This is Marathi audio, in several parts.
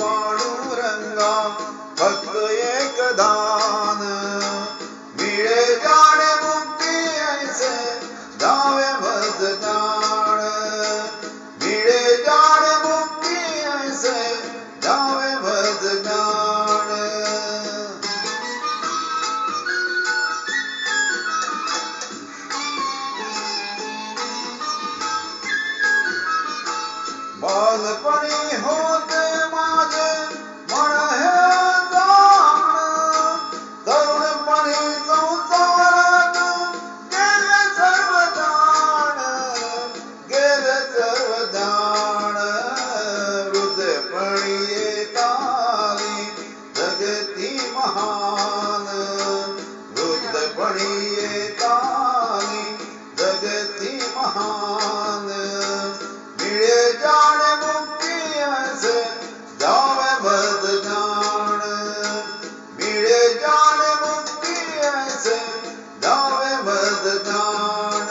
पांडुरंगा फक्त एक दान मिळे जाणे मुक्ती ऐसे द्यावे मतदान मिळे जाणे मुक्ती ऐसे द्यावे मतदान बालपणी होते माझे मन हे जाण तरुणपणी संसारात गेले सर्व दान वृद्धपणी येताली जगती महान वृद्धपणी येताली जगती महान मिळे जाणे मुक्ती ऐसे द्यावे मतदान मिळे जाणे मुक्ती ऐसे द्यावे मतदान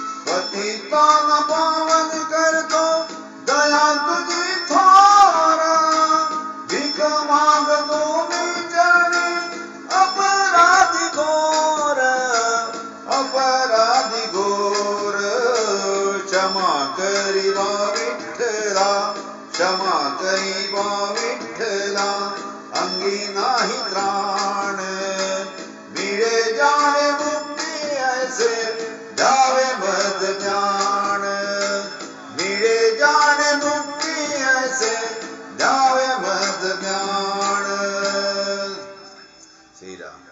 पतिताना पावन करतो दया तुझी थोर भीक मागतो मी जणी अपराधी घोर क्षमा करीवा विठ्ठला क्षमा करीवा विठ्ठला अंगी नाही त्राण मिळे जाणे मुक्ती ऐसे द्यावे मतदान मिळे जाणे मुक्ती ऐसे द्यावे मतदान श्रीराम।